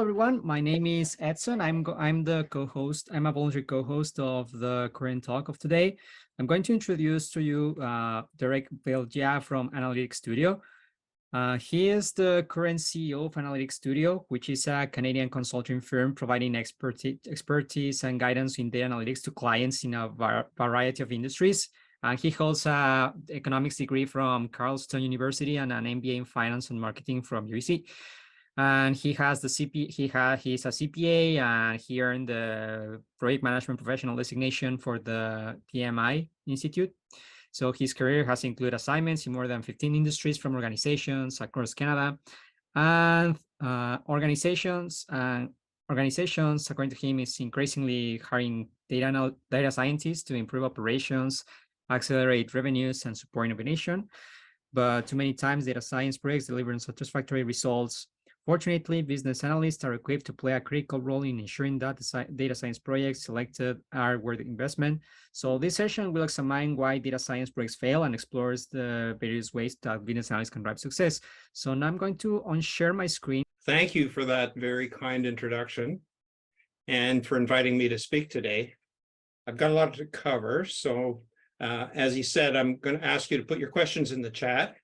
everyone. My name is Edson. I'm the co-host. I'm a voluntary co-host of the current talk of today. I'm going to introduce to you Derek Belgia from Analytics Studio. He is the current CEO of Analytics Studio, which is a Canadian consulting firm providing expertise and guidance in data analytics to clients in a variety of industries. He holds an economics degree from Carleton University and an MBA in finance and marketing from UBC. And he has the he's a CPA, and he earned the project management professional designation for the PMI Institute. So his career has included assignments in more than 15 industries from organizations across Canada, and organizations, according to him, is increasingly hiring data scientists to improve operations, accelerate revenues, and support innovation. But too many times, data science projects deliver unsatisfactory results. Fortunately, business analysts are equipped to play a critical role in ensuring that the data science projects selected are worth the investment. So this session will examine why data science projects fail and explores the various ways that business analysts can drive success. So now I'm going to unshare my screen. Thank you for that very kind introduction and for inviting me to speak today. I've got a lot to cover. So as he said, I'm going to ask you to put your questions in the chat,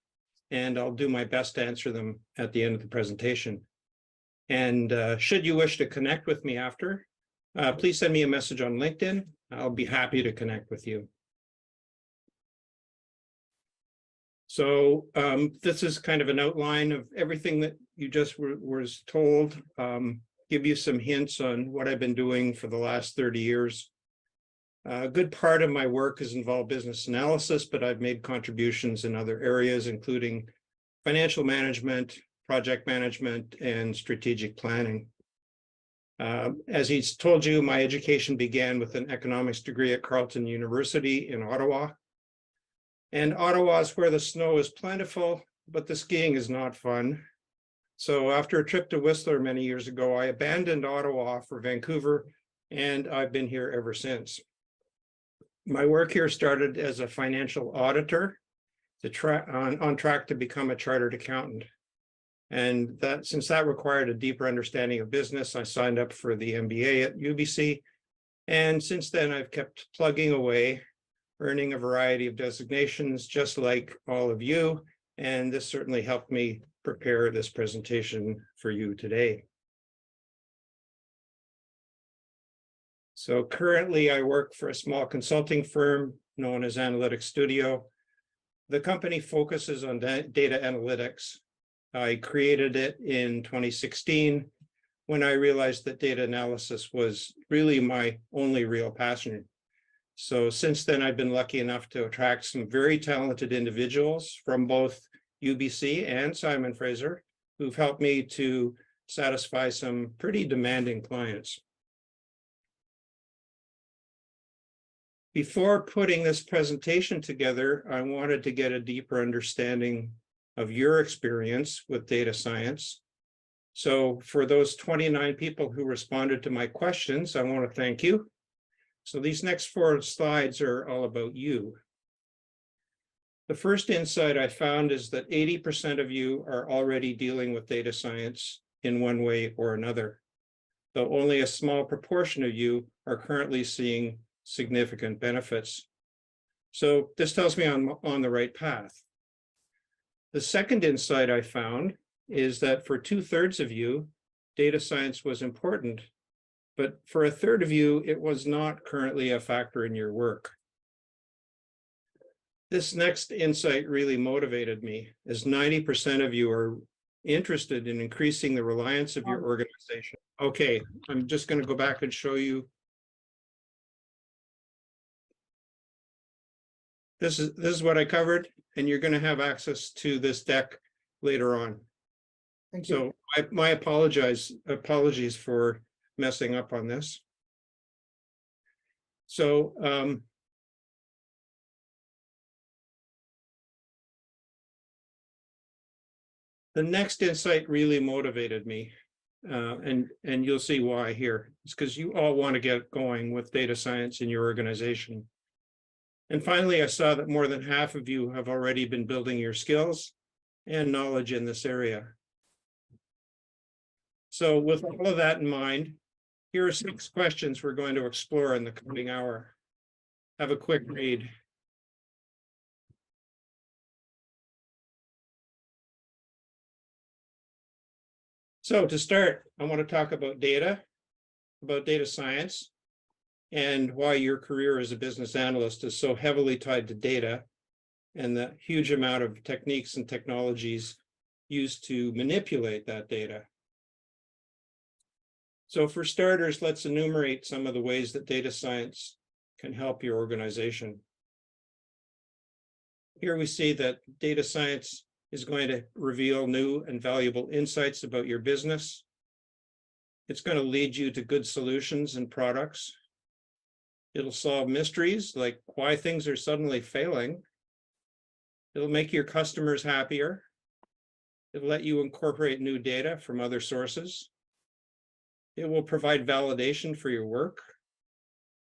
and I'll do my best to answer them at the end of the presentation. And should you wish to connect with me after, please send me a message on LinkedIn. I'll be happy to connect with you. So this is kind of an outline of everything that you just was told, give you some hints on what I've been doing for the last 30 years. A good part of my work has involved business analysis, but I've made contributions in other areas, including financial management, project management, and strategic planning. As he's told you, my education began with an economics degree at Carleton University in Ottawa. And Ottawa is where the snow is plentiful, but the skiing is not fun. So after a trip to Whistler many years ago, I abandoned Ottawa for Vancouver, and I've been here ever since. My work here started as a financial auditor, on track to become a chartered accountant. And since that required a deeper understanding of business, I signed up for the MBA at UBC. And since then, I've kept plugging away, earning a variety of designations, just like all of you. And this certainly helped me prepare this presentation for you today. So currently I work for a small consulting firm known as Analytics Studio. The company focuses on data analytics. I created it in 2016 when I realized that data analysis was really my only real passion. So since then, I've been lucky enough to attract some very talented individuals from both UBC and Simon Fraser, who've helped me to satisfy some pretty demanding clients. Before putting this presentation together, I wanted to get a deeper understanding of your experience with data science. So for those 29 people who responded to my questions, I want to thank you. So these next 4 slides are all about you. The first insight I found is that 80% of you are already dealing with data science in one way or another, though only a small proportion of you are currently seeing significant benefits. So this tells me I'm on the right path. The second insight I found is that for 2/3 of you, data science was important, but for 1/3 of you, it was not currently a factor in your work. This next insight really motivated me, as 90% of you are interested in increasing the reliance of your organization. Okay, I'm just going to go back and show you. This is what I covered, and you're going to have access to this deck later on. Thank you. So my apologies for messing up on this. So the next insight really motivated me, and you'll see why here. It's because you all want to get going with data science in your organization. And finally, I saw that more than half of you have already been building your skills and knowledge in this area. So with all of that in mind, here are 6 questions we're going to explore in the coming hour. Have a quick read. So to start, I want to talk about data science, and why your career as a business analyst is so heavily tied to data and the huge amount of techniques and technologies used to manipulate that data. So for starters, let's enumerate some of the ways that data science can help your organization. Here we see that data science is going to reveal new and valuable insights about your business. It's going to lead you to good solutions and products. It'll solve mysteries like why things are suddenly failing. It'll make your customers happier. It'll let you incorporate new data from other sources. It will provide validation for your work.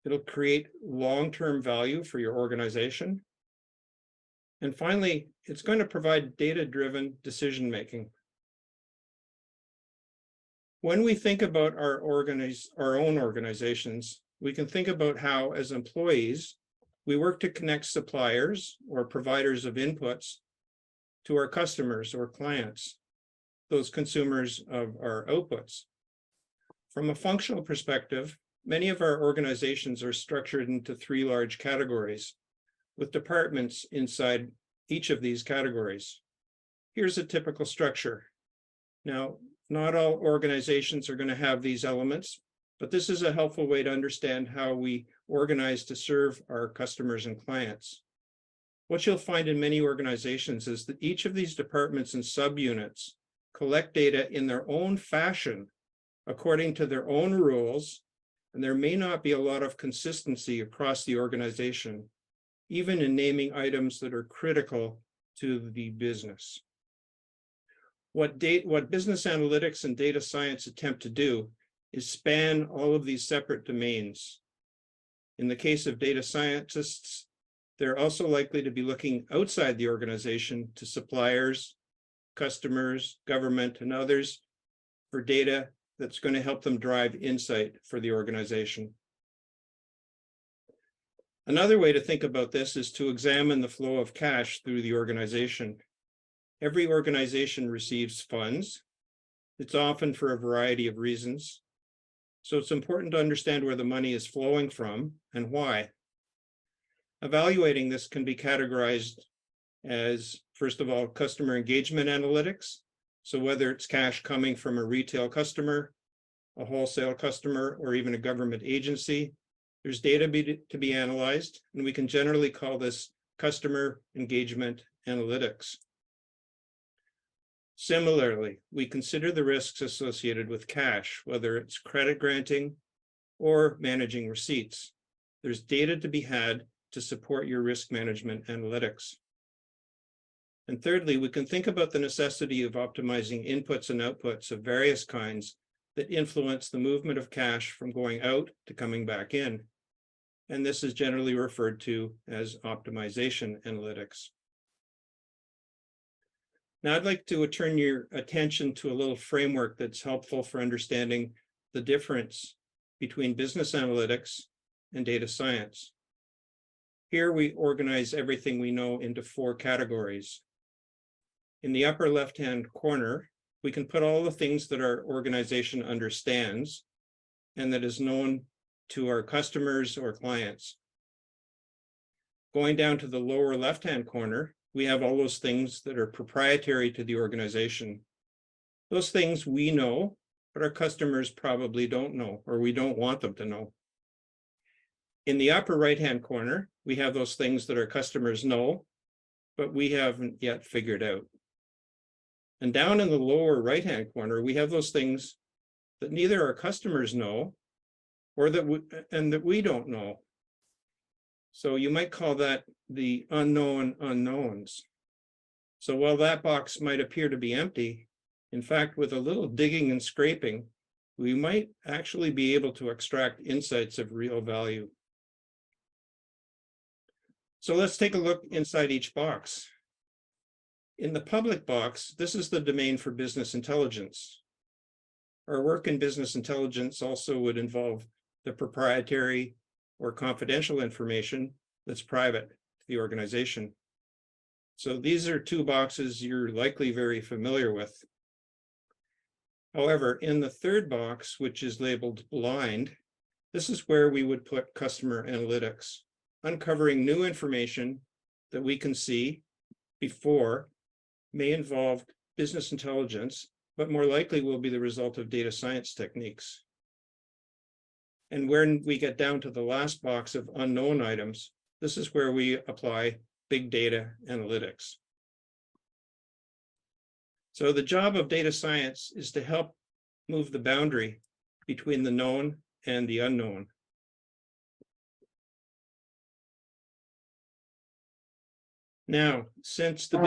It'll create long-term value for your organization. And finally, it's going to provide data-driven decision-making. When we think about our own organizations, we can think about how, as employees, we work to connect suppliers or providers of inputs to our customers or clients, those consumers of our outputs. From a functional perspective, many of our organizations are structured into 3 large categories, with departments inside each of these categories. Here's a typical structure. Now, not all organizations are going to have these elements, but this is a helpful way to understand how we organize to serve our customers and clients. What you'll find in many organizations is that each of these departments and subunits collect data in their own fashion, according to their own rules, and there may not be a lot of consistency across the organization, even in naming items that are critical to the business. What business analytics and data science attempt to do is span all of these separate domains. In the case of data scientists, they're also likely to be looking outside the organization to suppliers, customers, government, and others for data that's going to help them drive insight for the organization. Another way to think about this is to examine the flow of cash through the organization. Every organization receives funds. It's often for a variety of reasons. So it's important to understand where the money is flowing from and why. Evaluating this can be categorized as, first of all, customer engagement analytics. So whether it's cash coming from a retail customer, a wholesale customer, or even a government agency, there's data to be analyzed, and we can generally call this customer engagement analytics. Similarly, we consider the risks associated with cash, whether it's credit granting or managing receipts. There's data to be had to support your risk management analytics. And thirdly, we can think about the necessity of optimizing inputs and outputs of various kinds that influence the movement of cash from going out to coming back in. And this is generally referred to as optimization analytics. Now, I'd like to turn your attention to a little framework that's helpful for understanding the difference between business analytics and data science. Here we organize everything we know into 4 categories. In the upper left-hand corner, we can put all the things that our organization understands and that is known to our customers or clients. Going down to the lower left-hand corner, we have all those things that are proprietary to the organization. Those things we know, but our customers probably don't know, or we don't want them to know. In the upper right-hand corner, we have those things that our customers know, but we haven't yet figured out. And down in the lower right-hand corner, we have those things that neither our customers know or that we don't know. So you might call that the unknown unknowns. So while that box might appear to be empty, in fact, with a little digging and scraping, we might actually be able to extract insights of real value. So let's take a look inside each box. In the public box, this is the domain for business intelligence. Our work in business intelligence also would involve the proprietary or confidential information that's private to the organization. So these are two boxes you're likely very familiar with. However, in the third box, which is labeled blind, this is where we would put customer analytics, uncovering new information that we can see before may involve business intelligence, but more likely will be the result of data science techniques. And when we get down to the last box of unknown items, this is where we apply big data analytics. So the job of data science is to help move the boundary between the known and the unknown. Now, since the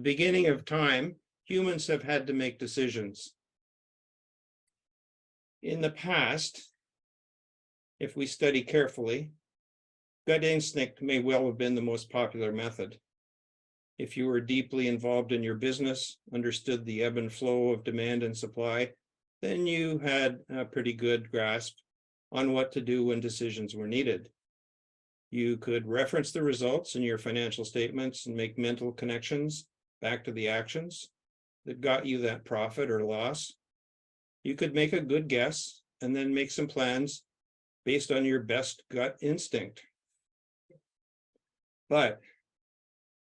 beginning of time, humans have had to make decisions. In the past, if we study carefully, gut instinct may well have been the most popular method. If you were deeply involved in your business, understood the ebb and flow of demand and supply, then you had a pretty good grasp on what to do when decisions were needed. You could reference the results in your financial statements and make mental connections back to the actions that got you that profit or loss. You could make a good guess and then make some plans based on your best gut instinct. But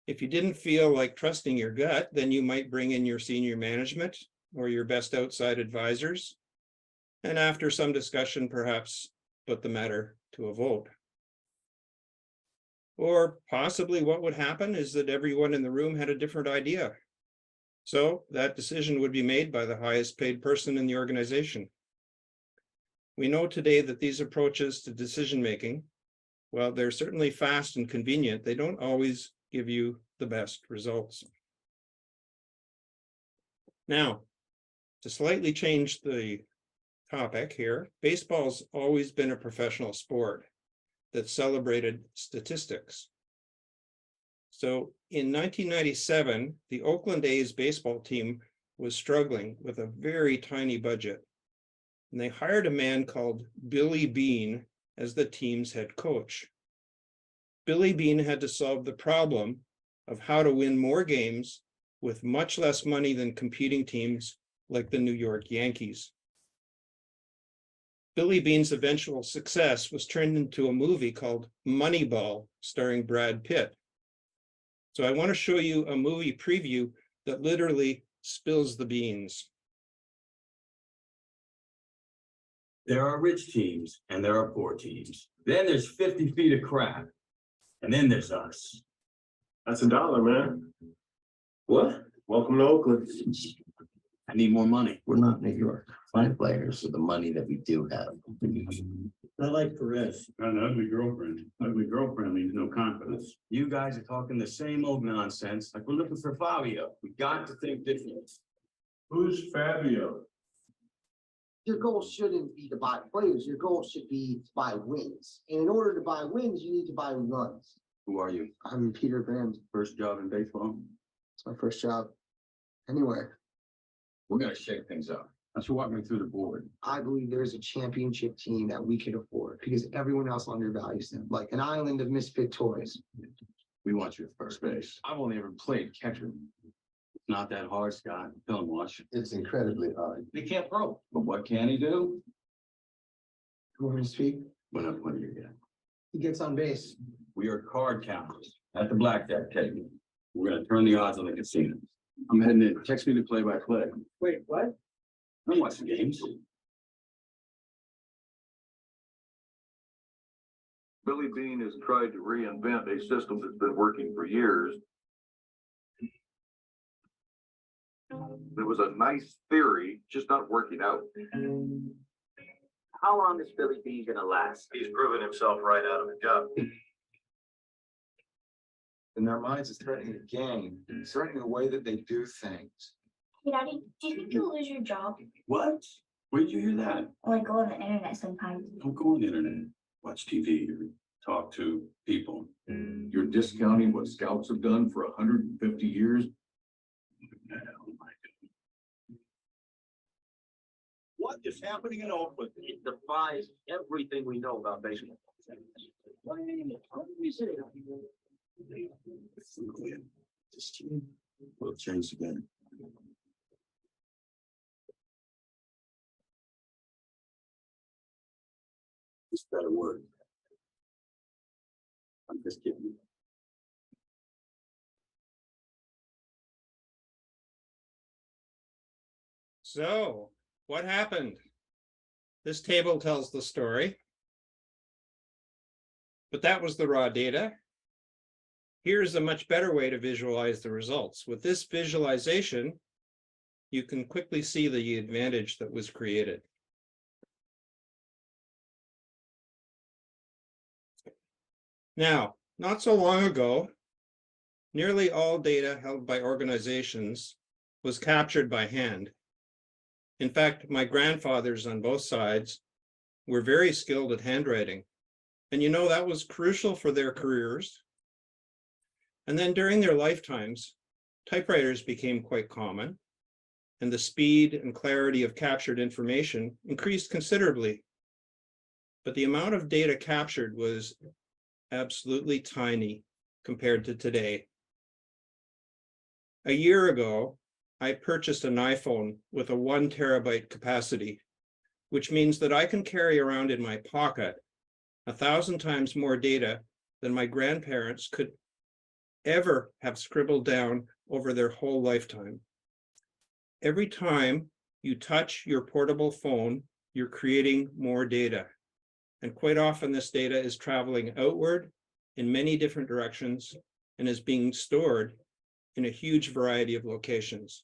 if you didn't feel like trusting your gut, then you might bring in your senior management or your best outside advisors. And after some discussion, perhaps put the matter to a vote. Or possibly what would happen is that everyone in the room had a different idea. So that decision would be made by the highest paid person in the organization. We know today that these approaches to decision-making, while they're certainly fast and convenient, they don't always give you the best results. Now, to slightly change the topic here, baseball's always been a professional sport that celebrated statistics. So in 1997, the Oakland A's baseball team was struggling with a very tiny budget. And they hired a man called Billy Beane as the team's head coach. Billy Beane had to solve the problem of how to win more games with much less money than competing teams like the New York Yankees. Billy Beane's eventual success was turned into a movie called Moneyball, starring Brad Pitt. So I want to show you a movie preview that literally spills the beans. There are rich teams and there are poor teams. Then there's 50 feet of crap. And then there's us. That's $1, man. What? Welcome to Oakland. I need more money. We're not New York. Find players with the money that we do have. I like Perez. Got an ugly girlfriend. Ugly girlfriend means no confidence. You guys are talking the same old nonsense. Like we're looking for Fabio. We got to think differently. Who's Fabio? Your goal shouldn't be to buy players. Your goal should be to buy wins. And in order to buy wins, you need to buy runs. Who are you? I'm Peter Graham. First job in baseball? It's my first job anywhere. We're gonna shake things up. Let's walk me through the board. I believe there's a championship team that we could afford because everyone else undervalues them, like an island of misfit toys. We want you at first base. I've only ever played catcher. It's not that hard, Scott. Film watch. It's incredibly hard. He can't throw. But what can he do? You want me to speak? What do you get? He gets on base. We are card counters at the blackjack table. We're gonna turn the odds on the casinos. I'm heading in. Text me the play-by-play. Wait, what? I'm watching games. Billy Beane has tried to reinvent a system that's been working for years. It was a nice theory, just not working out. How long is Billy Beane gonna last? He's proven himself right out of the job. In their minds, it's threatening the game, it's threatening the way that they do things. Hey, Daddy, do you think you'll lose your job? What? Where'd you hear that? I like go on the internet sometimes. Don't go on the internet. Watch TV or talk to people. You're discounting what scouts have done for 150 years. Oh my God. What is happening in Oakland? It defies everything we know about baseball. This team will change again. It's better word. I'm just kidding. So what happened? This table tells the story. But that was the raw data. Here's a much better way to visualize the results. With this visualization, you can quickly see the advantage that was created. Now, not so long ago, nearly all data held by organizations was captured by hand. In fact, my grandfathers on both sides were very skilled at handwriting. And you know, that was crucial for their careers. And then during their lifetimes, typewriters became quite common, and the speed and clarity of captured information increased considerably. But the amount of data captured was absolutely tiny compared to today. A year ago, I purchased an iPhone with a 1 terabyte capacity, which means that I can carry around in my pocket 1,000 times more data than my grandparents could ever have scribbled down over their whole lifetime. Every time you touch your portable phone, you're creating more data. And quite often this data is traveling outward in many different directions and is being stored in a huge variety of locations.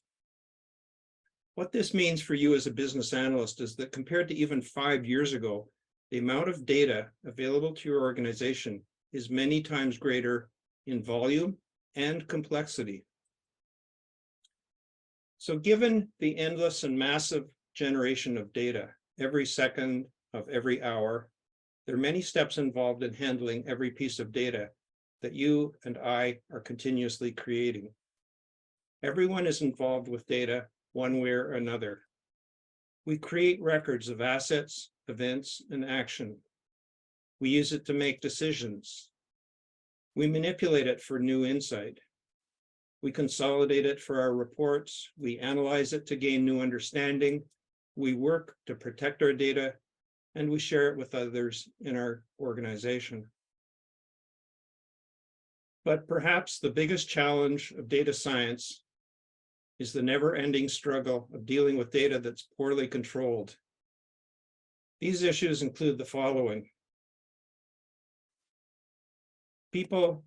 What this means for you as a business analyst is that compared to even 5 years ago, the amount of data available to your organization is many times greater in volume and complexity. So given the endless and massive generation of data every second of every hour, there are many steps involved in handling every piece of data that you and I are continuously creating. Everyone is involved with data one way or another. We create records of assets, events, and action. We use it to make decisions. We manipulate it for new insight. We consolidate it for our reports. We analyze it to gain new understanding. We work to protect our data, and we share it with others in our organization. But perhaps the biggest challenge of data science is the never-ending struggle of dealing with data that's poorly controlled. These issues include the following. People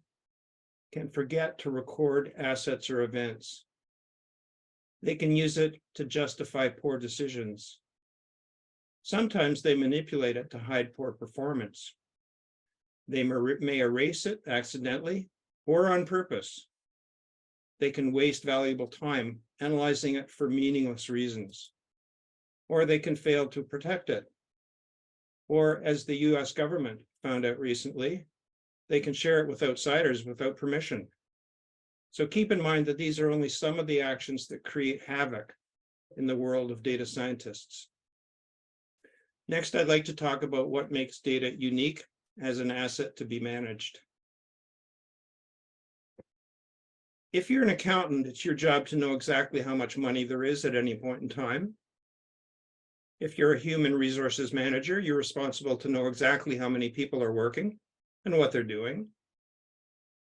can forget to record assets or events. They can use it to justify poor decisions. Sometimes they manipulate it to hide poor performance. They may erase it accidentally or on purpose. They can waste valuable time analyzing it for meaningless reasons, or they can fail to protect it. Or, as the US government found out recently, they can share it with outsiders without permission. So keep in mind that these are only some of the actions that create havoc in the world of data scientists. Next, I'd like to talk about what makes data unique as an asset to be managed. If you're an accountant, it's your job to know exactly how much money there is at any point in time. If you're a human resources manager, you're responsible to know exactly how many people are working and what they're doing.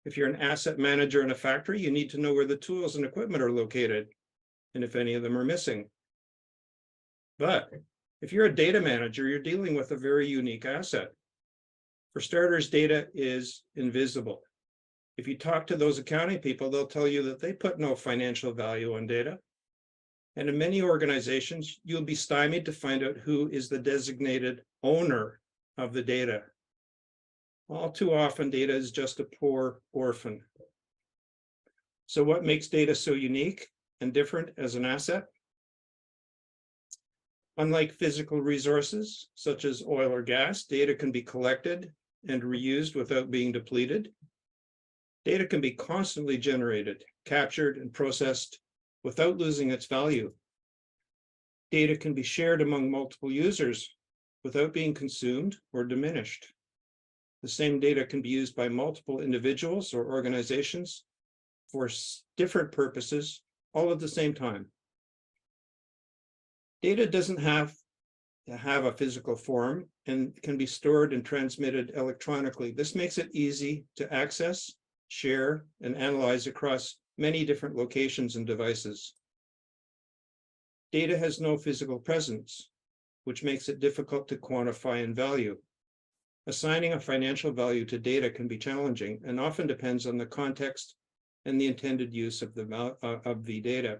If you're an asset manager in a factory, you need to know where the tools and equipment are located and if any of them are missing. But if you're a data manager, you're dealing with a very unique asset. For starters, data is invisible. If you talk to those accounting people, they'll tell you that they put no financial value on data. And in many organizations, you'll be stymied to find out who is the designated owner of the data. All too often, data is just a poor orphan. So what makes data so unique and different as an asset? Unlike physical resources, such as oil or gas, data can be collected and reused without being depleted. Data can be constantly generated, captured, and processed without losing its value. Data can be shared among multiple users without being consumed or diminished. The same data can be used by multiple individuals or organizations for different purposes, all at the same time. Data doesn't have to have a physical form and can be stored and transmitted electronically. This makes it easy to access, share, and analyze across many different locations and devices. Data has no physical presence, which makes it difficult to quantify and value. Assigning a financial value to data can be challenging and often depends on the context and the intended use of the data.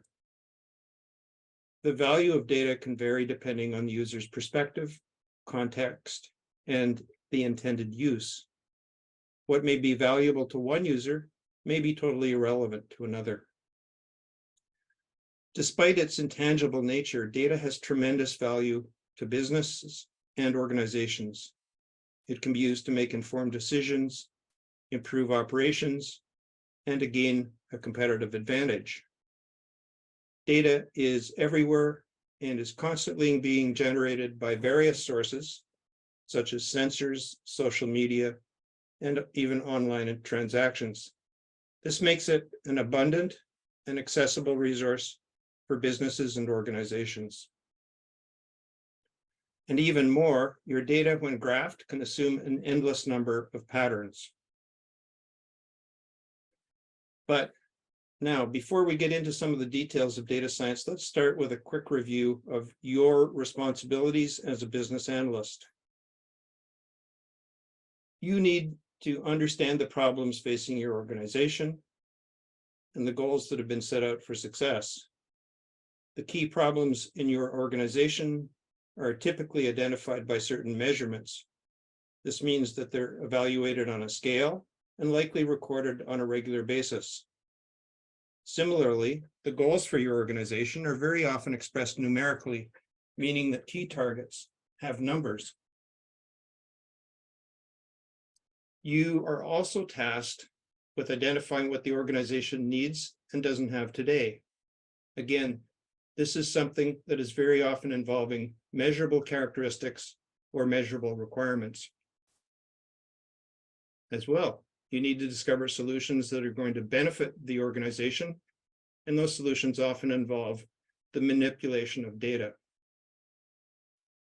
The value of data can vary depending on the user's perspective, context, and the intended use. What may be valuable to one user may be totally irrelevant to another. Despite its intangible nature, data has tremendous value to businesses and organizations. It can be used to make informed decisions, improve operations, and to gain a competitive advantage. Data is everywhere and is constantly being generated by various sources, such as sensors, social media, and even online transactions. This makes it an abundant and accessible resource for businesses and organizations. And even more, your data, when graphed, can assume an endless number of patterns. But now, before we get into some of the details of data science, let's start with a quick review of your responsibilities as a business analyst. You need to understand the problems facing your organization and the goals that have been set out for success. The key problems in your organization are typically identified by certain measurements. This means that they're evaluated on a scale and likely recorded on a regular basis. Similarly, the goals for your organization are very often expressed numerically, meaning that key targets have numbers. You are also tasked with identifying what the organization needs and doesn't have today. Again, this is something that is very often involving measurable characteristics or measurable requirements. As well, you need to discover solutions that are going to benefit the organization, and those solutions often involve the manipulation of data.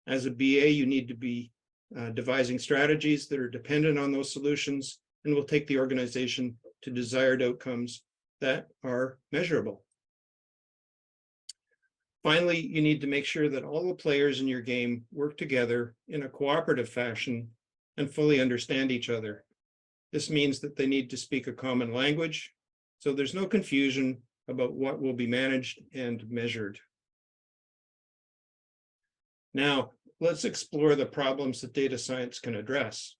As a BA, you need to be devising strategies that are dependent on those solutions and will take the organization to desired outcomes that are measurable. Finally, you need to make sure that all the players in your game work together in a cooperative fashion and fully understand each other. This means that they need to speak a common language, so there's no confusion about what will be managed and measured. Now, let's explore the problems that data science can address.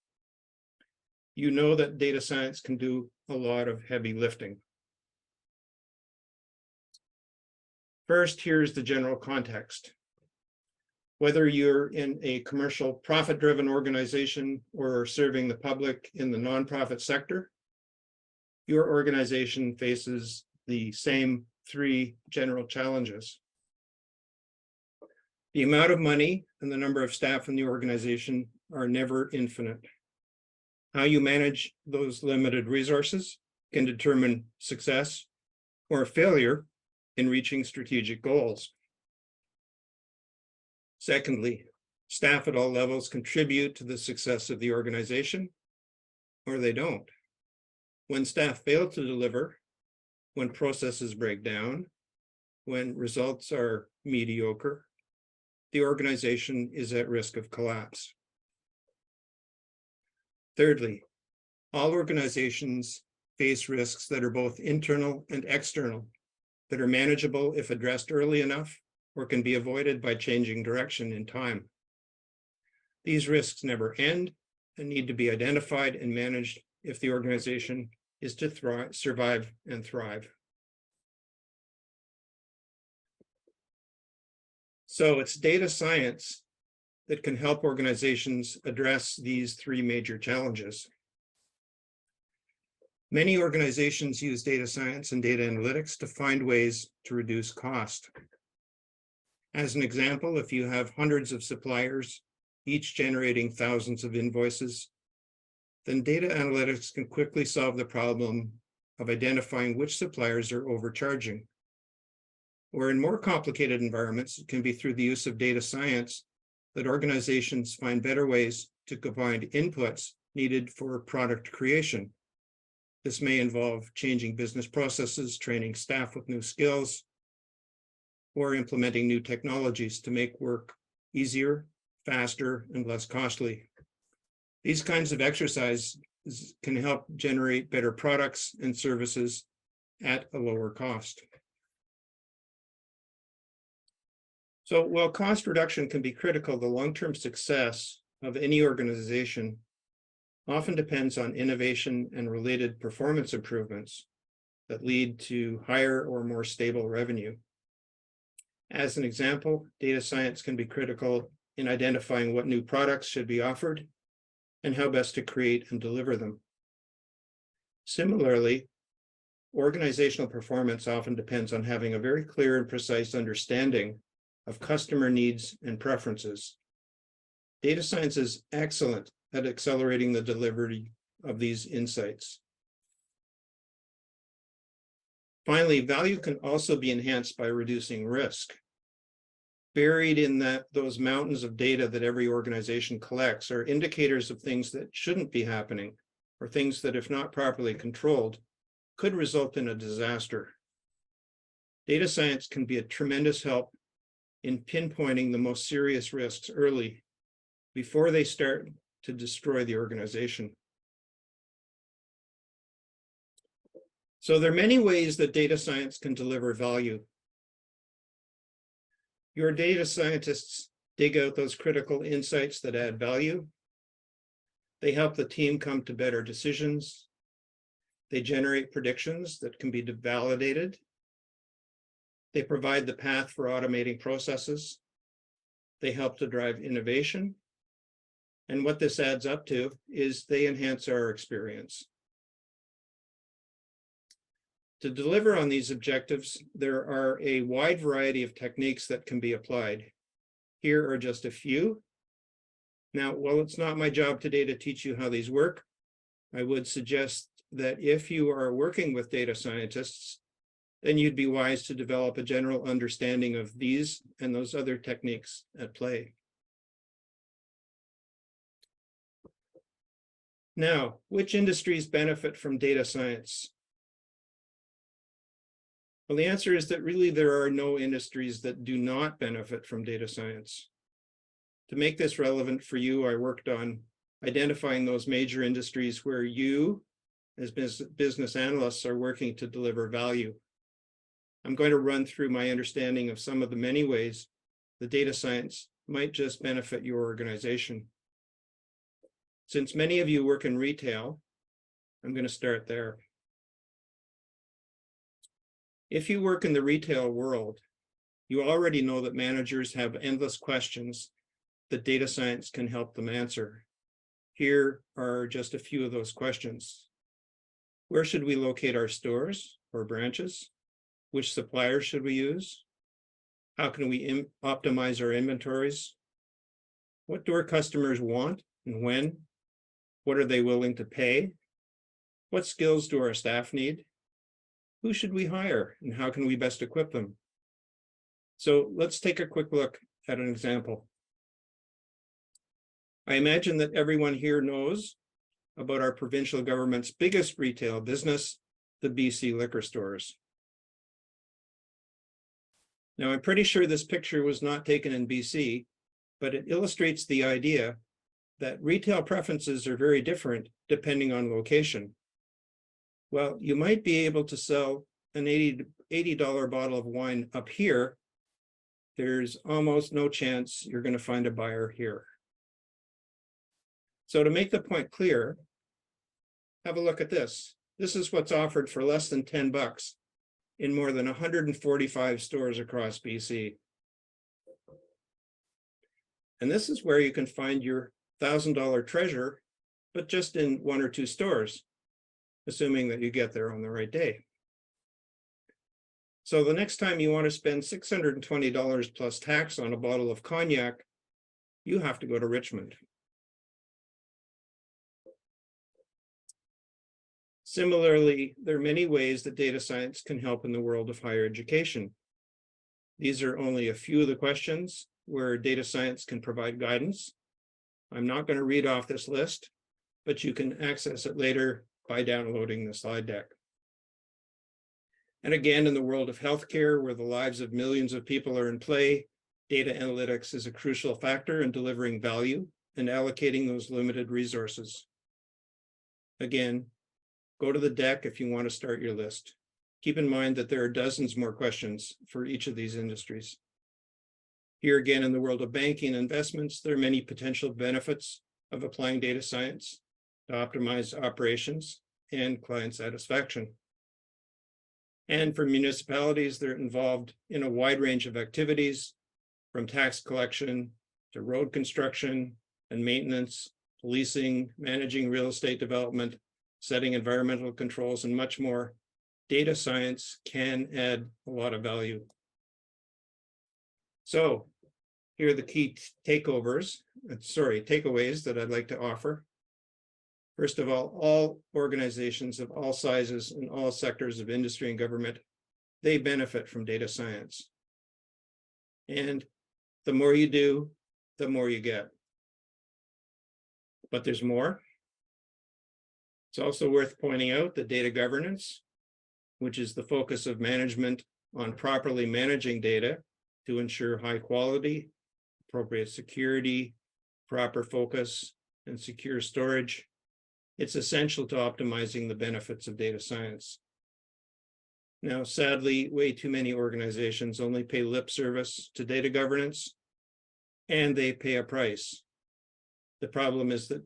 You know that data science can do a lot of heavy lifting. First, here's the general context. Whether you're in a commercial profit-driven organization or serving the public in the nonprofit sector, your organization faces the same three general challenges. The amount of money and the number of staff in the organization are never infinite. How you manage those limited resources can determine success or failure in reaching strategic goals. Secondly, staff at all levels contribute to the success of the organization, or they don't. When staff fail to deliver, when processes break down, when results are mediocre, the organization is at risk of collapse. Thirdly, all organizations face risks that are both internal and external, that are manageable if addressed early enough or can be avoided by changing direction in time. These risks never end and need to be identified and managed if the organization is to survive and thrive. So it's data science that can help organizations address these three major challenges. Many organizations use data science and data analytics to find ways to reduce cost. As an example, if you have hundreds of suppliers, each generating thousands of invoices, then data analytics can quickly solve the problem of identifying which suppliers are overcharging. Or in more complicated environments, it can be through the use of data science that organizations find better ways to combine inputs needed for product creation. This may involve changing business processes, training staff with new skills, or implementing new technologies to make work easier, faster, and less costly. These kinds of exercises can help generate better products and services at a lower cost. So while cost reduction can be critical, the long-term success of any organization often depends on innovation and related performance improvements that lead to higher or more stable revenue. As an example, data science can be critical in identifying what new products should be offered and how best to create and deliver them. Similarly, organizational performance often depends on having a very clear and precise understanding of customer needs and preferences. Data science is excellent at accelerating the delivery of these insights. Finally, value can also be enhanced by reducing risk. Buried in those mountains of data that every organization collects are indicators of things that shouldn't be happening, or things that, if not properly controlled, could result in a disaster. Data science can be a tremendous help in pinpointing the most serious risks early, before they start to destroy the organization. So there are many ways that data science can deliver value. Your data scientists dig out those critical insights that add value. They help the team come to better decisions. They generate predictions that can be validated. They provide the path for automating processes. They help to drive innovation. And what this adds up to is they enhance our experience. To deliver on these objectives, there are a wide variety of techniques that can be applied. Here are just a few. Now, while it's not my job today to teach you how these work, I would suggest that if you are working with data scientists, then you'd be wise to develop a general understanding of these and those other techniques at play. Now, which industries benefit from data science? Well, the answer is that really there are no industries that do not benefit from data science. To make this relevant for you, I worked on identifying those major industries where you, as business analysts, are working to deliver value. I'm going to run through my understanding of some of the many ways the data science might just benefit your organization. Since many of you work in retail, I'm going to start there. If you work in the retail world, you already know that managers have endless questions that data science can help them answer. Here are just a few of those questions. Where should we locate our stores or branches? Which suppliers should we use? How can we optimize our inventories? What do our customers want and when? What are they willing to pay? What skills do our staff need? Who should we hire and how can we best equip them? So let's take a quick look at an example. I imagine that everyone here knows about our provincial government's biggest retail business, the BC liquor stores. Now, I'm pretty sure this picture was not taken in BC, but it illustrates the idea that retail preferences are very different depending on location. Well, you might be able to sell an $80 bottle of wine up here. There's almost no chance you're going to find a buyer here. So to make the point clear, have a look at this. This is what's offered for less than $10 in more than 145 stores across BC. And this is where you can find your $1,000 treasure, but just in 1 or 2 stores, assuming that you get there on the right day. So the next time you want to spend $620 plus tax on a bottle of cognac, you have to go to Richmond. Similarly, there are many ways that data science can help in the world of higher education. These are only a few of the questions where data science can provide guidance. I'm not going to read off this list, but you can access it later by downloading the slide deck. And again, in the world of healthcare, where the lives of millions of people are in play, data analytics is a crucial factor in delivering value and allocating those limited resources. Again, go to the deck if you want to start your list. Keep in mind that there are dozens more questions for each of these industries. Here again, in the world of banking and investments, there are many potential benefits of applying data science to optimize operations and client satisfaction. And for municipalities, they're involved in a wide range of activities, from tax collection to road construction and maintenance, leasing, managing real estate development, setting environmental controls, and much more. Data science can add a lot of value. So here are the key takeaways that I'd like to offer. First of all organizations of all sizes and all sectors of industry and government, they benefit from data science. And the more you do, the more you get. But there's more. It's also worth pointing out that data governance, which is the focus of management on properly managing data to ensure high quality, appropriate security, proper focus, and secure storage, it's essential to optimizing the benefits of data science. Now, sadly, way too many organizations only pay lip service to data governance, and they pay a price. The problem is that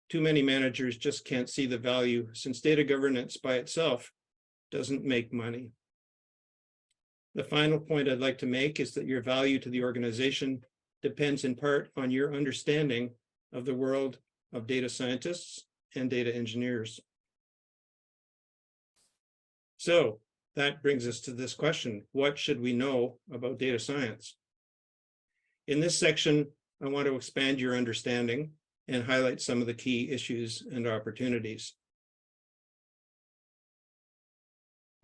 too many managers just can't see the value, since data governance by itself doesn't make money. The final point I'd like to make is that your value to the organization depends in part on your understanding of the world of data scientists and data engineers. So that brings us to this question: what should we know about data science? In this section, I want to expand your understanding and highlight some of the key issues and opportunities.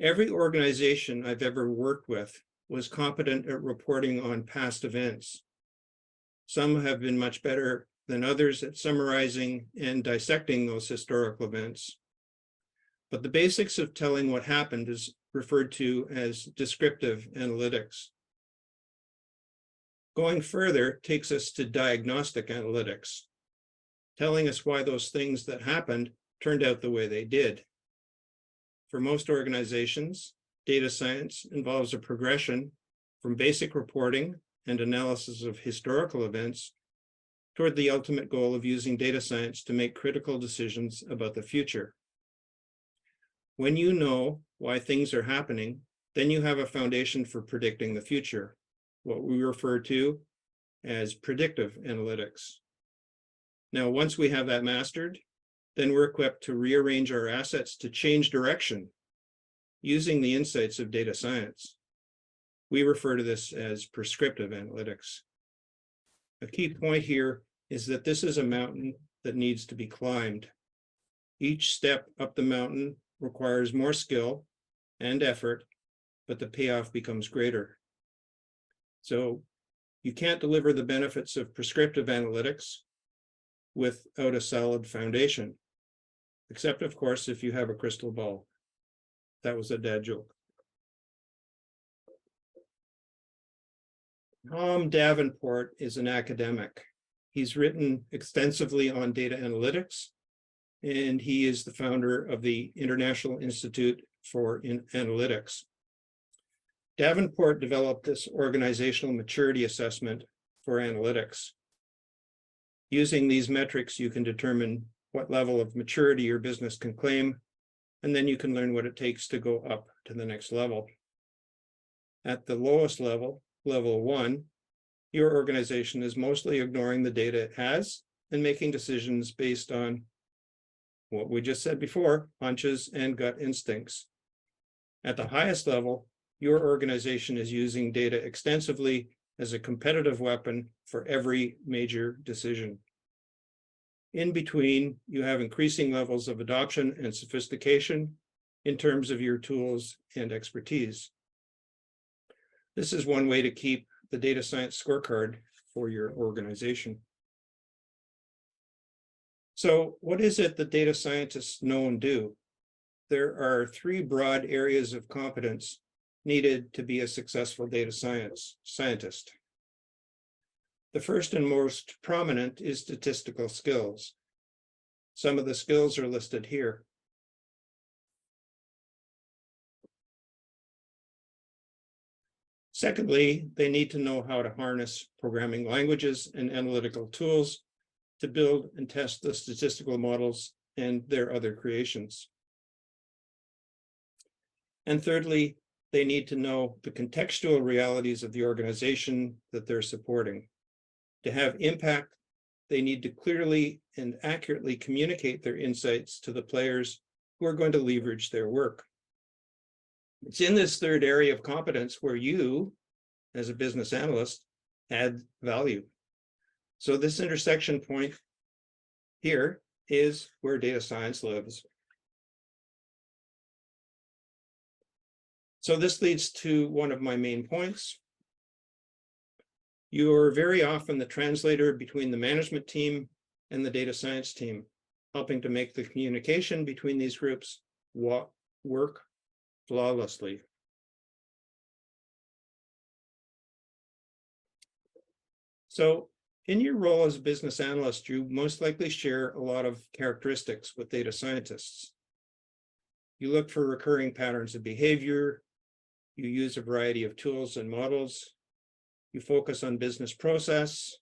Every organization I've ever worked with was competent at reporting on past events. Some have been much better than others at summarizing and dissecting those historical events. But the basics of telling what happened is referred to as descriptive analytics. Going further takes us to diagnostic analytics, telling us why those things that happened turned out the way they did. For most organizations, data science involves a progression from basic reporting and analysis of historical events toward the ultimate goal of using data science to make critical decisions about the future. When you know why things are happening, then you have a foundation for predicting the future, what we refer to as predictive analytics. Now, once we have that mastered, then we're equipped to rearrange our assets to change direction using the insights of data science. We refer to this as prescriptive analytics. A key point here is that this is a mountain that needs to be climbed. Each step up the mountain requires more skill and effort, but the payoff becomes greater. So you can't deliver the benefits of prescriptive analytics without a solid foundation, except of course, if you have a crystal ball. That was a dad joke. Tom Davenport is an academic. He's written extensively on data analytics, and he is the founder of the International Institute for Analytics. Davenport developed this organizational maturity assessment for analytics. Using these metrics, you can determine what level of maturity your business can claim, and then you can learn what it takes to go up to the next level. At the lowest level, level 1, your organization is mostly ignoring the data it has and making decisions based on what we just said before, hunches and gut instincts. At the highest level, your organization is using data extensively as a competitive weapon for every major decision. In between, you have increasing levels of adoption and sophistication in terms of your tools and expertise. This is one way to keep the data science scorecard for your organization. So what is it that data scientists know and do? There are three broad areas of competence needed to be a successful data scientist. The first and most prominent is statistical skills. Some of the skills are listed here. Secondly, they need to know how to harness programming languages and analytical tools to build and test the statistical models and their other creations. And thirdly, they need to know the contextual realities of the organization that they're supporting. To have impact, they need to clearly and accurately communicate their insights to the players who are going to leverage their work. It's in this third area of competence where you, as a business analyst, add value. So this intersection point here is where data science lives. So this leads to one of my main points. You are very often the translator between the management team and the data science team, helping to make the communication between these groups work flawlessly. So in your role as a business analyst, you most likely share a lot of characteristics with data scientists. You look for recurring patterns of behavior. You use a variety of tools and models. You focus on business process.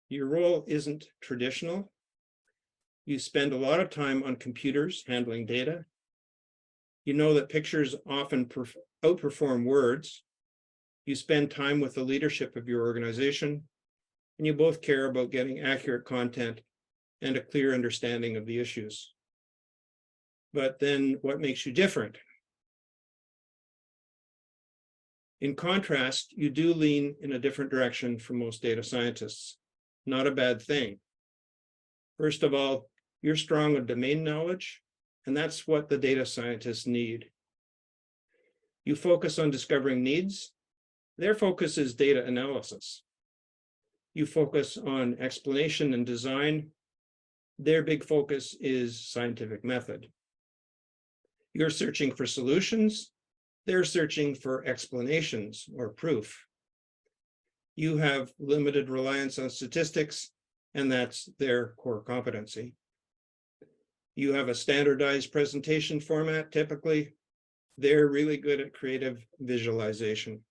Your role isn't traditional. You spend a lot of time on computers handling data. You know that pictures often outperform words. You spend time with the leadership of your organization, and you both care about getting accurate content and a clear understanding of the issues. But then what makes you different? In contrast, you do lean in a different direction from most data scientists. Not a bad thing. First of all, you're strong on domain knowledge, and that's what the data scientists need. You focus on discovering needs. Their focus is data analysis. You focus on explanation and design. Their big focus is scientific method. You're searching for solutions. They're searching for explanations or proof. You have limited reliance on statistics, and that's their core competency. You have a standardized presentation format, typically. They're really good at creative visualization.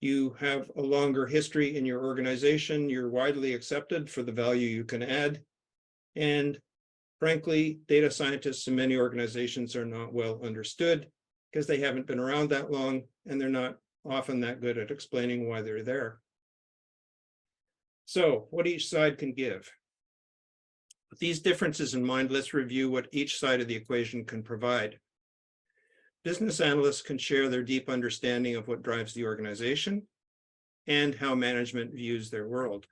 You have a longer history in your organization. You're widely accepted for the value you can add. And frankly, data scientists in many organizations are not well understood because they haven't been around that long, and they're not often that good at explaining why they're there. So what each side can give. With these differences in mind, let's review what each side of the equation can provide. Business analysts can share their deep understanding of what drives the organization and how management views their world.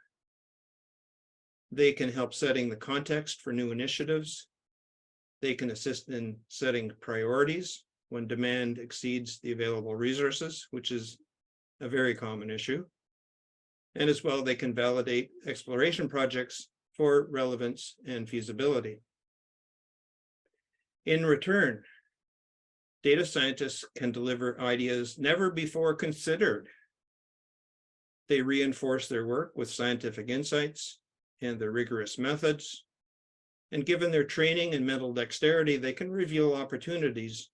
They can help setting the context for new initiatives. They can assist in setting priorities when demand exceeds the available resources, which is a very common issue. And as well, they can validate exploration projects for relevance and feasibility. In return, data scientists can deliver ideas never before considered. They reinforce their work with scientific insights and their rigorous methods. And given their training and mental dexterity, they can reveal opportunities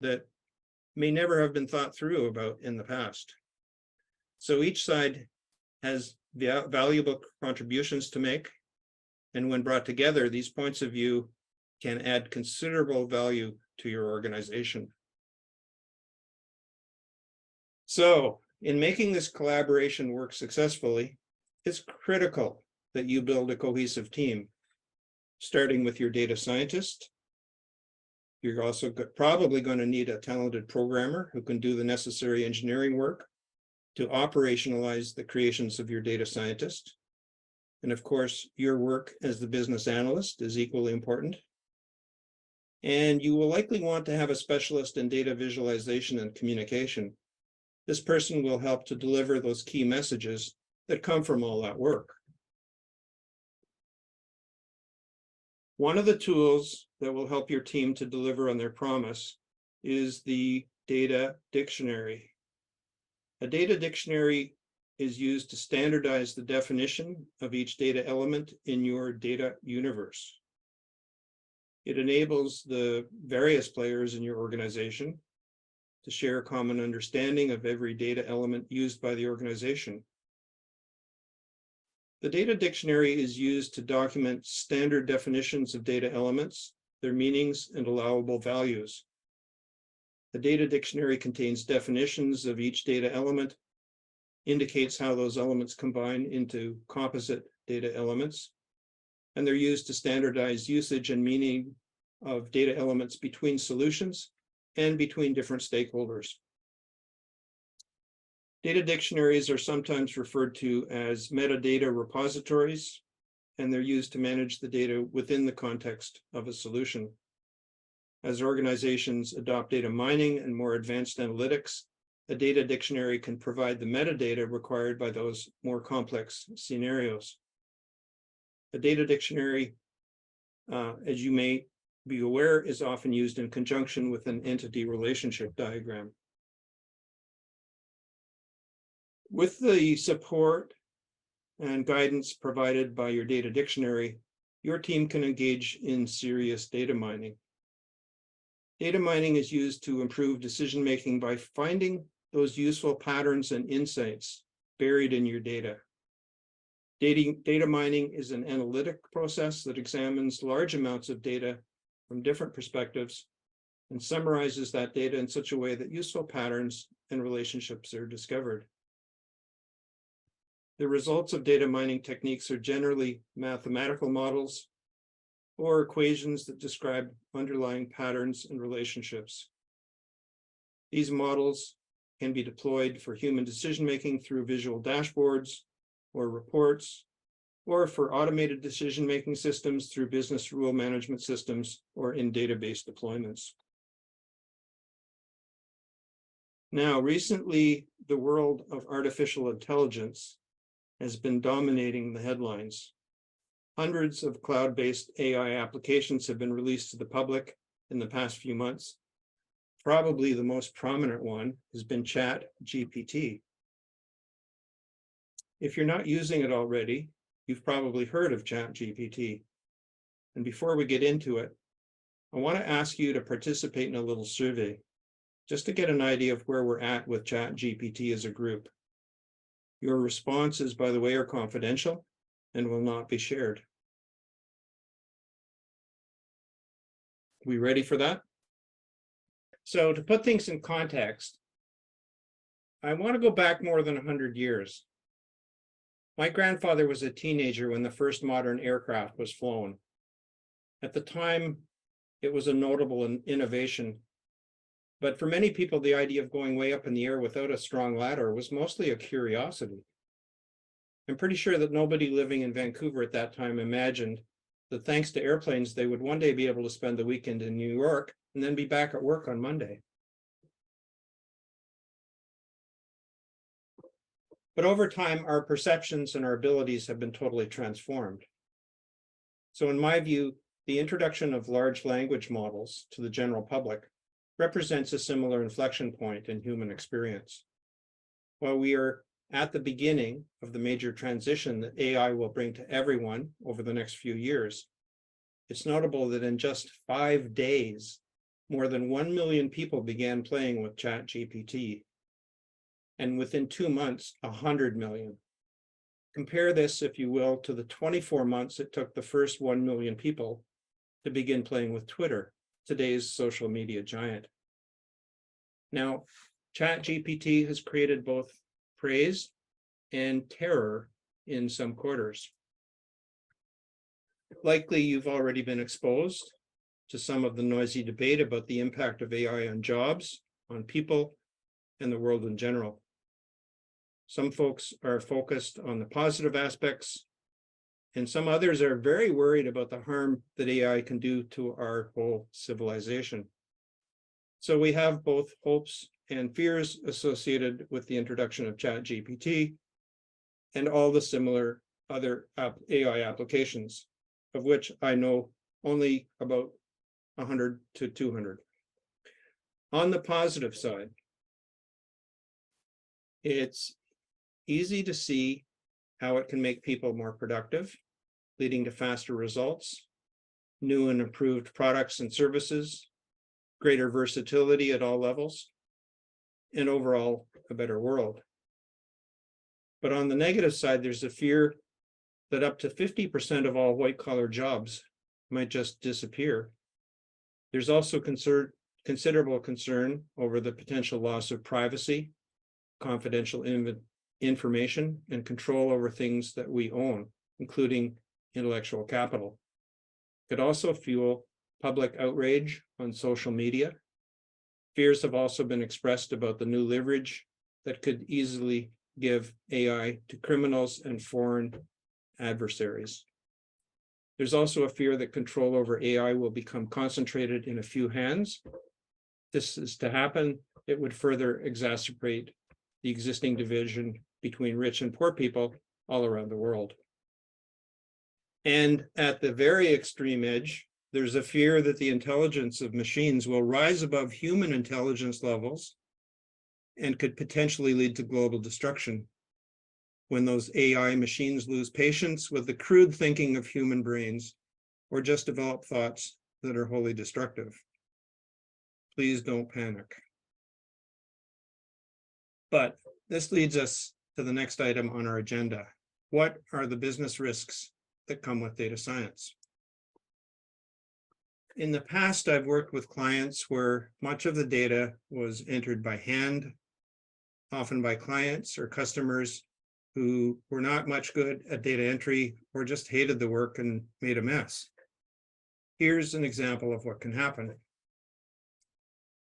that may never have been thought through about in the past. So each side has valuable contributions to make. And when brought together, these points of view can add considerable value to your organization. So in making this collaboration work successfully, it's critical that you build a cohesive team, starting with your data scientist, You're also probably going to need a talented programmer who can do the necessary engineering work to operationalize the creations of your data scientist. And of course, your work as the business analyst is equally important. And you will likely want to have a specialist in data visualization and communication. This person will help to deliver those key messages that come from all that work. One of the tools that will help your team to deliver on their promise is the data dictionary. A data dictionary is used to standardize the definition of each data element in your data universe. It enables the various players in your organization to share a common understanding of every data element used by the organization. The data dictionary is used to document standard definitions of data elements, their meanings, and allowable values. The data dictionary contains definitions of each data element, indicates how those elements combine into composite data elements, and they're used to standardize usage and meaning of data elements between solutions and between different stakeholders. Data dictionaries are sometimes referred to as metadata repositories, and they're used to manage the data within the context of a solution. As organizations adopt data mining and more advanced analytics, a data dictionary can provide the metadata required by those more complex scenarios. A data dictionary, as you may be aware, is often used in conjunction with an entity relationship diagram. With the support and guidance provided by your data dictionary, your team can engage in serious data mining. Data mining is used to improve decision-making by finding those useful patterns and insights buried in your data. Data mining is an analytic process that examines large amounts of data from different perspectives and summarizes that data in such a way that useful patterns and relationships are discovered. The results of data mining techniques are generally mathematical models or equations that describe underlying patterns and relationships. These models can be deployed for human decision-making through visual dashboards or reports, or for automated decision-making systems through business rule management systems or in database deployments. Now, recently, the world of artificial intelligence has been dominating the headlines. Hundreds of cloud-based AI applications have been released to the public in the past few months. Probably the most prominent one has been ChatGPT. If you're not using it already, you've probably heard of ChatGPT. And before we get into it, I want to ask you to participate in a little survey, just to get an idea of where we're at with ChatGPT as a group. Your responses, by the way, are confidential and will not be shared. We ready for that? So to put things in context, I want to go back more than 100 years. My grandfather was a teenager when the first modern aircraft was flown. At the time, it was a notable innovation. But for many people, the idea of going way up in the air without a strong ladder was mostly a curiosity. I'm pretty sure that nobody living in Vancouver at that time imagined that thanks to airplanes, they would one day be able to spend the weekend in New York and then be back at work on Monday. But over time, our perceptions and our abilities have been totally transformed. So in my view, the introduction of large language models to the general public represents a similar inflection point in human experience. While we are at the beginning of the major transition that AI will bring to everyone over the next few years, it's notable that in just 5 days, more than 1 million people began playing with ChatGPT. And within 2 months, 100 million. Compare this, if you will, to the 24 months it took the first 1 million people to begin playing with Twitter, today's social media giant. Now, ChatGPT has created both praise and terror in some quarters. Likely you've already been exposed to some of the noisy debate about the impact of AI on jobs, on people, and the world in general. Some folks are focused on the positive aspects, and some others are very worried about the harm that AI can do to our whole civilization. So we have both hopes and fears associated with the introduction of ChatGPT and all the similar other AI applications, of which I know only about 100 to 200. On the positive side, it's easy to see how it can make people more productive, leading to faster results, new and improved products and services, greater versatility at all levels, and overall a better world. But on the negative side, there's a fear that up to 50% of all white-collar jobs might just disappear. There's also considerable concern over the potential loss of privacy, confidential information, and control over things that we own, including intellectual capital. Could also fuel public outrage on social media. Fears have also been expressed about the new leverage that could easily give AI to criminals and foreign adversaries. There's also a fear that control over AI will become concentrated in a few hands. If this is to happen, it would further exacerbate the existing division between rich and poor people all around the world. And at the very extreme edge, there's a fear that the intelligence of machines will rise above human intelligence levels and could potentially lead to global destruction when those AI machines lose patience with the crude thinking of human brains or just develop thoughts that are wholly destructive. Please don't panic. But this leads us to the next item on our agenda. What are the business risks that come with data science? In the past, I've worked with clients where much of the data was entered by hand, often by clients or customers who were not much good at data entry or just hated the work and made a mess. Here's an example of what can happen.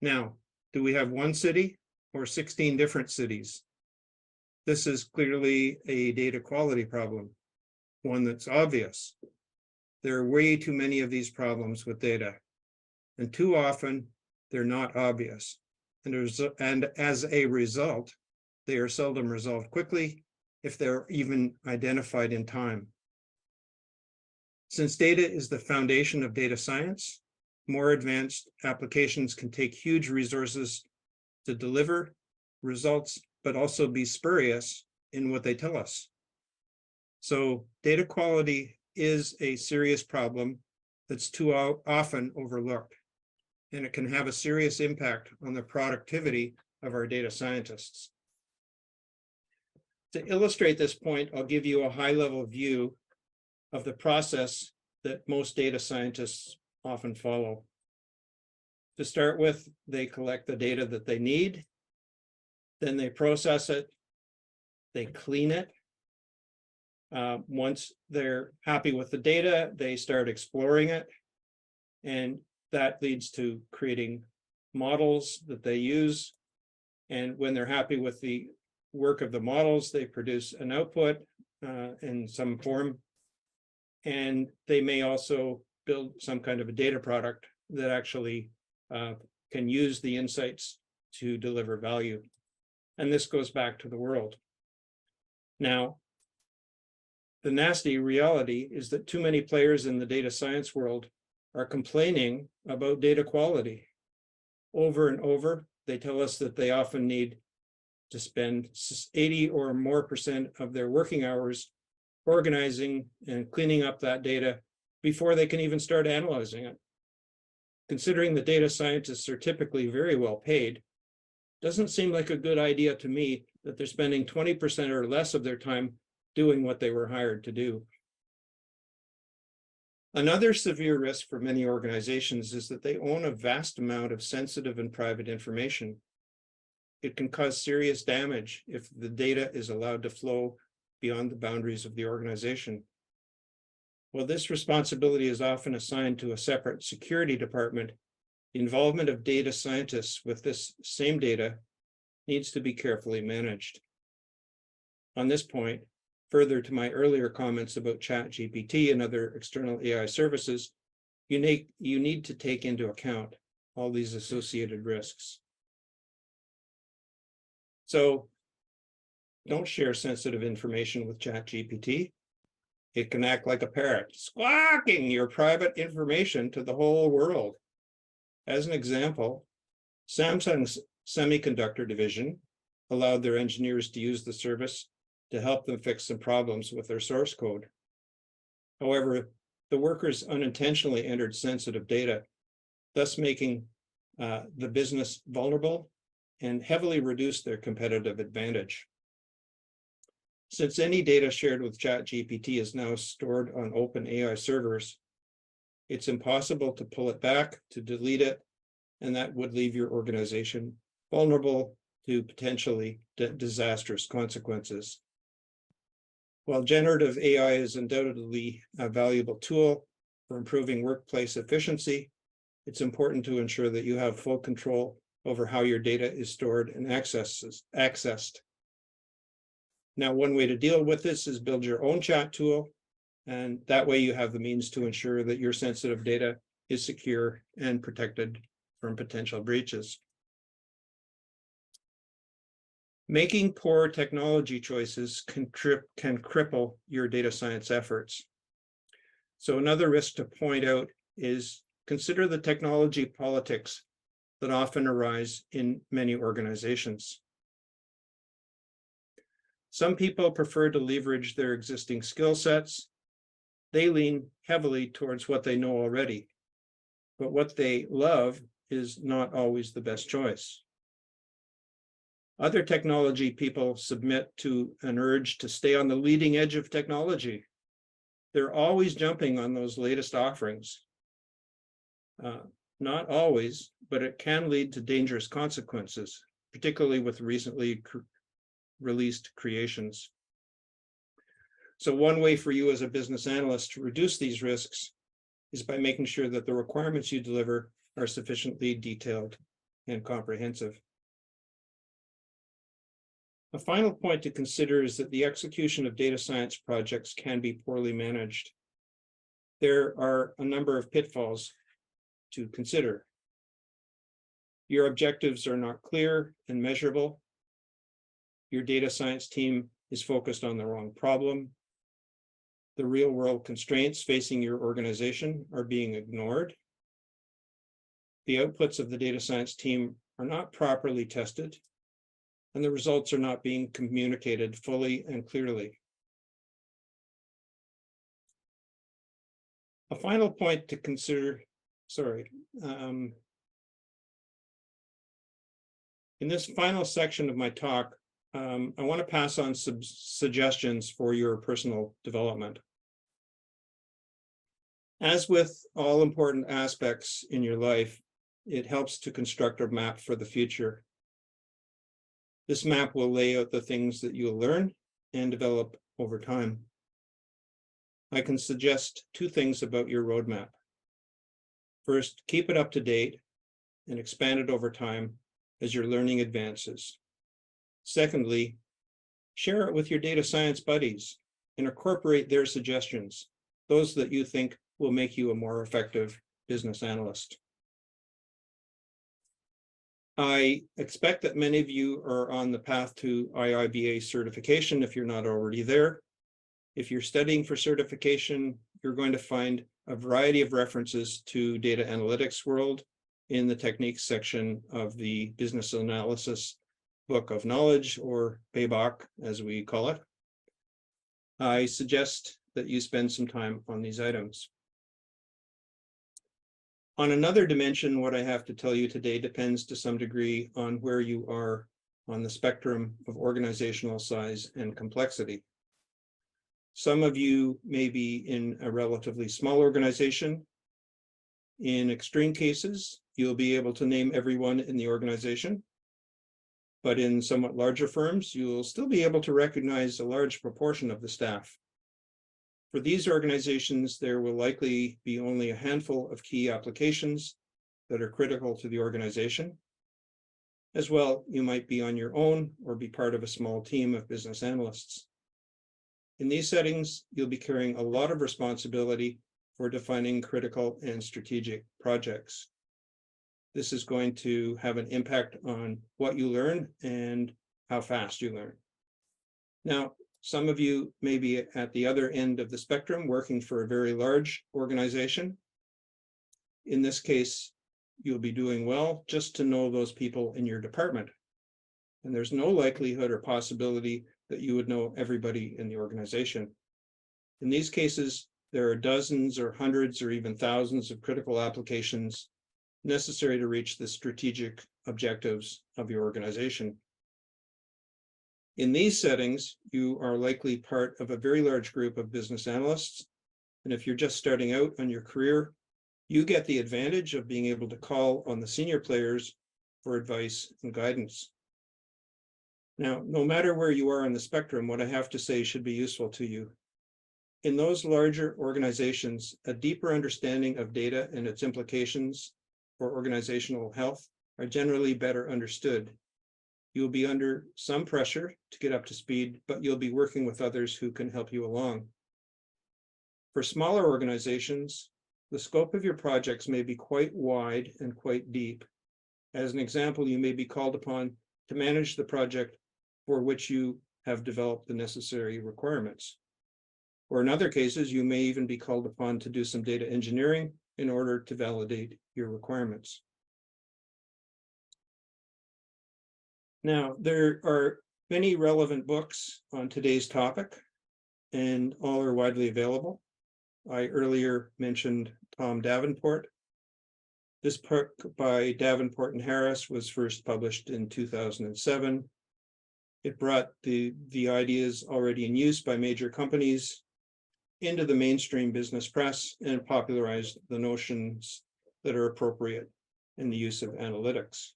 Now, do we have one city or 16 different cities? This is clearly a data quality problem, one that's obvious. There are way too many of these problems with data, and too often they're not obvious. And as a result, they are seldom resolved quickly, if they're even identified in time. Since data is the foundation of data science, more advanced applications can take huge resources to deliver results, but also be spurious in what they tell us. So data quality is a serious problem that's too often overlooked, and it can have a serious impact on the productivity of our data scientists. To illustrate this point, I'll give you a high-level view of the process that most data scientists often follow. To start with, they collect the data that they need, then they process it, they clean it. Once they're happy with the data, they start exploring it, and that leads to creating models that they use. And when they're happy with the work of the models, they produce an output in some form, and they may also build some kind of a data product that actually can use the insights to deliver value. And this goes back to the world. Now, the nasty reality is that too many players in the data science world are complaining about data quality. Over and over, they tell us that they often need to spend 80% or more of their working hours organizing and cleaning up that data before they can even start analyzing it. Considering the data scientists are typically very well paid, doesn't seem like a good idea to me that they're spending 20% or less of their time doing what they were hired to do. Another severe risk for many organizations is that they own a vast amount of sensitive and private information. It can cause serious damage if the data is allowed to flow beyond the boundaries of the organization. While this responsibility is often assigned to a separate security department, the involvement of data scientists with this same data needs to be carefully managed. On this point, further to my earlier comments about ChatGPT and other external AI services, you need to take into account all these associated risks. So don't share sensitive information with ChatGPT. It can act like a parrot, squawking your private information to the whole world. As an example, Samsung's semiconductor division allowed their engineers to use the service to help them fix some problems with their source code. However, the workers unintentionally entered sensitive data, thus making the business vulnerable and heavily reduced their competitive advantage. Since any data shared with ChatGPT is now stored on OpenAI servers, it's impossible to pull it back, to delete it, and that would leave your organization vulnerable to potentially disastrous consequences. While generative AI is undoubtedly a valuable tool for improving workplace efficiency, it's important to ensure that you have full control over how your data is stored and accessed. Now, one way to deal with this is build your own chat tool, and that way you have the means to ensure that your sensitive data is secure and protected from potential breaches. Making poor technology choices can cripple your data science efforts. So another risk to point out is consider the technology politics that often arise in many organizations. Some people prefer to leverage their existing skill sets. They lean heavily towards what they know already, but what they love is not always the best choice. Other technology people submit to an urge to stay on the leading edge of technology. They're always jumping on those latest offerings. Not always, but it can lead to dangerous consequences, particularly with recently released creations. So one way for you as a business analyst to reduce these risks is by making sure that the requirements you deliver are sufficiently detailed and comprehensive. A final point to consider is that the execution of data science projects can be poorly managed. There are a number of pitfalls to consider. Your objectives are not clear and measurable. Your data science team is focused on the wrong problem. The real-world constraints facing your organization are being ignored. The outputs of the data science team are not properly tested, and the results are not being communicated fully and clearly. A final point to consider, in this final section of my talk, I want to pass on some suggestions for your personal development. As with all important aspects in your life, it helps to construct a map for the future. This map will lay out the things that you'll learn and develop over time. I can suggest two things about your roadmap. First, keep it up to date and expand it over time as your learning advances. Secondly, share it with your data science buddies and incorporate their suggestions, those that you think will make you a more effective business analyst. I expect that many of you are on the path to IIBA certification if you're not already there. If you're studying for certification, you're going to find a variety of references to data analytics world in the techniques section of the business analysis book of knowledge, or BABOK as we call it. I suggest that you spend some time on these items. On another dimension, what I have to tell you today depends to some degree on where you are on the spectrum of organizational size and complexity. Some of you may be in a relatively small organization. In extreme cases, you'll be able to name everyone in the organization. But in somewhat larger firms, you'll still be able to recognize a large proportion of the staff. For these organizations, there will likely be only a handful of key applications that are critical to the organization. As well, you might be on your own or be part of a small team of business analysts. In these settings, you'll be carrying a lot of responsibility for defining critical and strategic projects. This is going to have an impact on what you learn and how fast you learn. Now, some of you may be at the other end of the spectrum working for a very large organization. In this case, you'll be doing well just to know those people in your department. And there's no likelihood or possibility that you would know everybody in the organization. In these cases, there are dozens or hundreds or even thousands of critical applications necessary to reach the strategic objectives of your organization. In these settings, you are likely part of a very large group of business analysts. And if you're just starting out on your career, you get the advantage of being able to call on the senior players for advice and guidance. Now, no matter where you are on the spectrum, what I have to say should be useful to you. In those larger organizations, a deeper understanding of data and its implications for organizational health are generally better understood. You'll be under some pressure to get up to speed, but you'll be working with others who can help you along. For smaller organizations, the scope of your projects may be quite wide and quite deep. As an example, you may be called upon to manage the project for which you have developed the necessary requirements. Or in other cases, you may even be called upon to do some data engineering in order to validate your requirements. Now, there are many relevant books on today's topic, and all are widely available. I earlier mentioned Tom Davenport. This book by Davenport and Harris was first published in 2007. It brought the ideas already in use by major companies into the mainstream business press and popularized the notions that are appropriate in the use of analytics,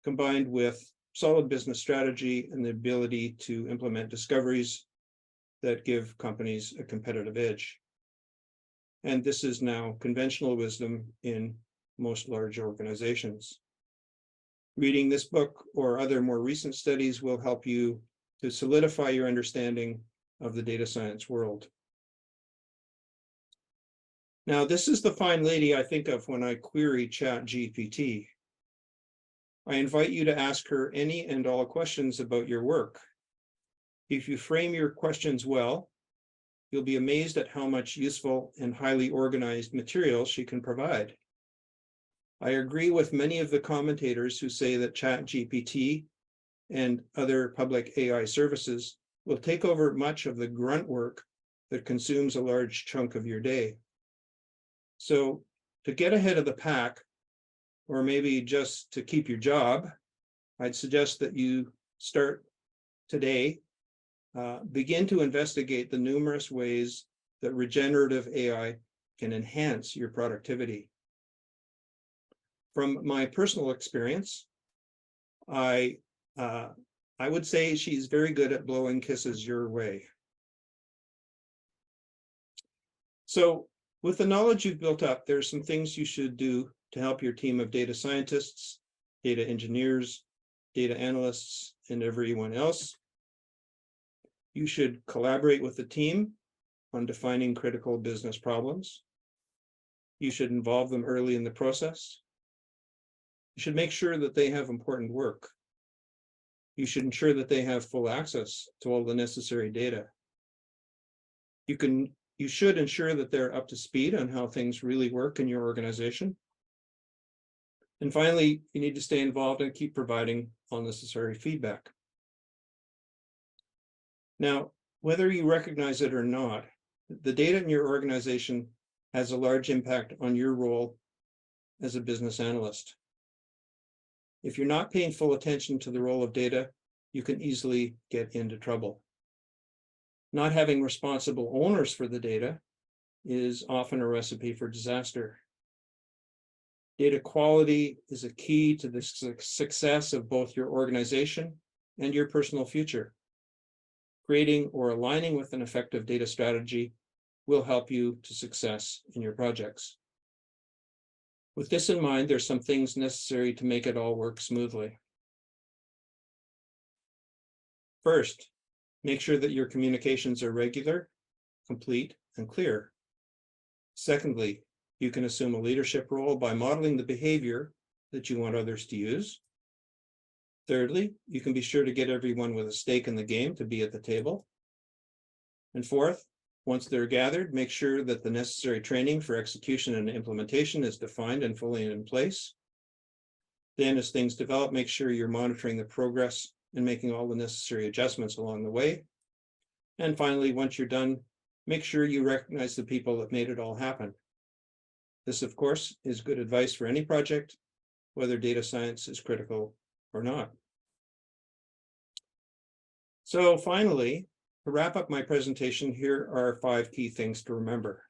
combined with solid business strategy and the ability to implement discoveries that give companies a competitive edge. And this is now conventional wisdom in most large organizations. Reading this book or other more recent studies will help you to solidify your understanding of the data science world. Now, this is the fine lady I think of when I query ChatGPT. I invite you to ask her any and all questions about your work. If you frame your questions well, you'll be amazed at how much useful and highly organized material she can provide. I agree with many of the commentators who say that ChatGPT and other public AI services will take over much of the grunt work that consumes a large chunk of your day. So to get ahead of the pack, or maybe just to keep your job, I'd suggest that you start today. Begin to investigate the numerous ways that regenerative AI can enhance your productivity. From my personal experience, I would say she's very good at blowing kisses your way. So with the knowledge you've built up, there's some things you should do to help your team of data scientists, data engineers, data analysts, and everyone else. You should collaborate with the team on defining critical business problems. You should involve them early in the process. You should make sure that they have important work. You should ensure that they have full access to all the necessary data. You should ensure that they're up to speed on how things really work in your organization. And finally, you need to stay involved and keep providing all necessary feedback. Now, whether you recognize it or not, the data in your organization has a large impact on your role as a business analyst. If you're not paying full attention to the role of data, you can easily get into trouble. Not having responsible owners for the data is often a recipe for disaster. Data quality is a key to the success of both your organization and your personal future. Creating or aligning with an effective data strategy will help you to success in your projects. With this in mind, there's some things necessary to make it all work smoothly. First, make sure that your communications are regular, complete, and clear. Secondly, you can assume a leadership role by modeling the behavior that you want others to use. Thirdly, you can be sure to get everyone with a stake in the game to be at the table. And fourth, once they're gathered, make sure that the necessary training for execution and implementation is defined and fully in place. Then as things develop, make sure you're monitoring the progress and making all the necessary adjustments along the way. And finally, once you're done, make sure you recognize the people that made it all happen. This, of course, is good advice for any project, whether data science is critical or not. So finally, to wrap up my presentation, here are 5 key things to remember.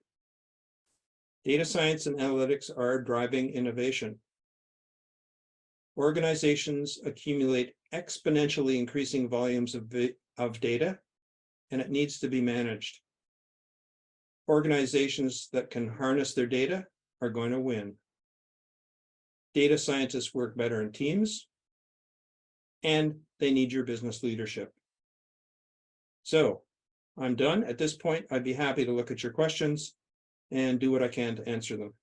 Data science and analytics are driving innovation. Organizations accumulate exponentially increasing volumes of data, and it needs to be managed. Organizations that can harness their data are going to win. Data scientists work better in teams, and they need your business leadership. So I'm done. At this point, I'd be happy to look at your questions and do what I can to answer them.